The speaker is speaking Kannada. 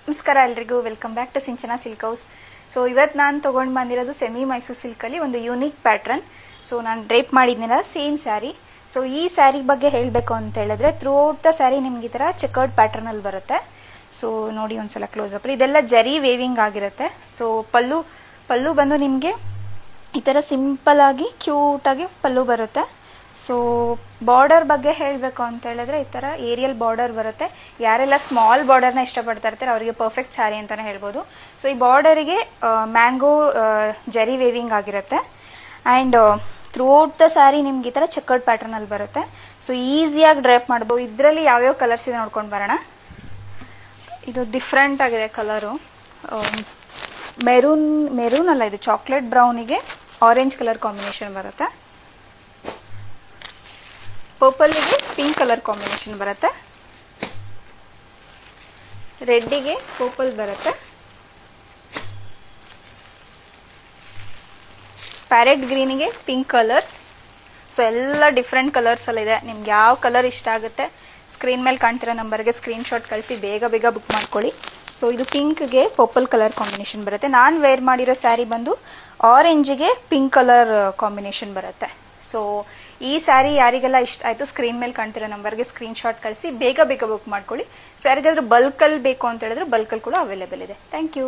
ನಮಸ್ಕಾರ ಎಲ್ರಿಗೂ, welcome back to Sinchana silk house. So ಇವತ್ತು ನಾನು ತೊಗೊಂಡು ಬಂದಿರೋದು ಸೆಮಿ ಮೈಸೂರು ಸಿಲ್ಕಲ್ಲಿ ಒಂದು ಯೂನಿಕ್ ಪ್ಯಾಟ್ರನ್. ಸೊ ನಾನು ಡ್ರೇಪ್ ಮಾಡಿದ್ನಲ್ಲ ಸೇಮ್ ಸ್ಯಾರಿ. ಸೊ ಈ ಸ್ಯಾರಿ ಬಗ್ಗೆ ಹೇಳಬೇಕು ಅಂತ ಹೇಳಿದ್ರೆ ಥ್ರೂ ಔಟ್ ದ ಸ್ಯಾರಿ ನಿಮ್ಗೆ ಈ ಥರ ಚೆಕರ್ಡ್ ಪ್ಯಾಟ್ರನಲ್ಲಿ ಬರುತ್ತೆ. ಸೊ ನೋಡಿ ಒಂದ್ಸಲ ಕ್ಲೋಸಪ್, ಇದೆಲ್ಲ ಜರಿ ವೇವಿಂಗ್ ಆಗಿರುತ್ತೆ. ಸೊ ಪಲ್ಲು ಬಂದು ನಿಮಗೆ ಈ ಥರ ಸಿಂಪಲ್ ಆಗಿ ಕ್ಯೂಟಾಗಿ ಪಲ್ಲು ಬರುತ್ತೆ. ಸೊ ಬಾರ್ಡರ್ ಬಗ್ಗೆ ಹೇಳಬೇಕು ಅಂತ ಹೇಳಿದ್ರೆ ಈ ಥರ ಏರಿಯಲ್ ಬಾರ್ಡರ್ ಬರುತ್ತೆ. ಯಾರೆಲ್ಲ ಸ್ಮಾಲ್ ಬಾರ್ಡರ್ನ ಇಷ್ಟಪಡ್ತಾ ಇರ್ತಾರೆ ಅವರಿಗೆ ಪರ್ಫೆಕ್ಟ್ ಸ್ಯಾರಿ ಅಂತಲೇ ಹೇಳ್ಬೋದು. ಸೊ ಈ ಬಾರ್ಡರಿಗೆ ಮ್ಯಾಂಗೋ ಜರಿ ವೇವಿಂಗ್ ಆಗಿರುತ್ತೆ. And through out the sari ನಿಮ್ಗೆ ಈ ಥರ ಚೆಕರ್ಡ್ ಪ್ಯಾಟರ್ನಲ್ಲಿ ಬರುತ್ತೆ. ಸೊ ಈಸಿಯಾಗಿ ಡ್ರೈಪ್ ಮಾಡ್ಬೋದು. ಇದರಲ್ಲಿ ಯಾವ್ಯಾವ ಕಲರ್ಸ್ ಇದೆ ನೋಡ್ಕೊಂಡು ಬರೋಣ. ಇದು ಡಿಫ್ರೆಂಟ್ ಆಗಿದೆ ಕಲರು. ಮೆರೂನ್ ಅಲ್ಲ, ಇದು ಚಾಕ್ಲೇಟ್ ಬ್ರೌನಿಗೆ ಆರೆಂಜ್ ಕಲರ್ ಕಾಂಬಿನೇಷನ್ ಬರುತ್ತೆ. ಪರ್ಪಲ್ಗೆ ಪಿಂಕ್ ಕಲರ್ ಕಾಂಬಿನೇಷನ್ ಬರುತ್ತೆ. ರೆಡ್ಡಿಗೆ ಪರ್ಪಲ್ ಬರುತ್ತೆ. ಪ್ಯಾರೆಟ್ ಗ್ರೀನಿಗೆ ಪಿಂಕ್ ಕಲರ್. ಸೊ ಎಲ್ಲ ಡಿಫ್ರೆಂಟ್ ಕಲರ್ಸಲ್ಲಿದೆ. ನಿಮ್ಗೆ ಯಾವ ಕಲರ್ ಇಷ್ಟ ಆಗುತ್ತೆ ಸ್ಕ್ರೀನ್ ಮೇಲೆ ಕಾಣ್ತಿರೋ ನಂಬರ್ಗೆ ಸ್ಕ್ರೀನ್ಶಾಟ್ ಕಳಿಸಿ ಬೇಗ ಬುಕ್ ಮಾಡ್ಕೊಳ್ಳಿ. ಸೊ ಇದು ಪಿಂಕ್ಗೆ ಪರ್ಪಲ್ ಕಲರ್ ಕಾಂಬಿನೇಷನ್ ಬರುತ್ತೆ. ನಾನು ವೇರ್ ಮಾಡಿರೋ ಸ್ಯಾರಿ ಬಂದು ಆರೆಂಜಿಗೆ ಪಿಂಕ್ ಕಲರ್ ಕಾಂಬಿನೇಷನ್ ಬರುತ್ತೆ. ಸೊ ಈ ಸ್ಯಾರಿ ಯಾರಿಗೆಲ್ಲ ಇಷ್ಟ ಆಯಿತು ಸ್ಕ್ರೀನ್ ಮೇಲೆ ಕಾಣ್ತಿರೋ ನಂಬರ್ಗೆ ಸ್ಕ್ರೀನ್ಶಾಟ್ ಕಳಿಸಿ ಬೇಗ ಬುಕ್ ಮಾಡ್ಕೊಳ್ಳಿ. ಸೊ ಯಾರಿಗಾದ್ರೂ ಬಲ್ಕಲ್ಲಿ ಬೇಕು ಅಂತ ಹೇಳಿದ್ರೆ ಬಲ್ಕಲ್ಲಿ ಕೂಡ ಅವೈಲೇಬಲ್ ಇದೆ. Thank you.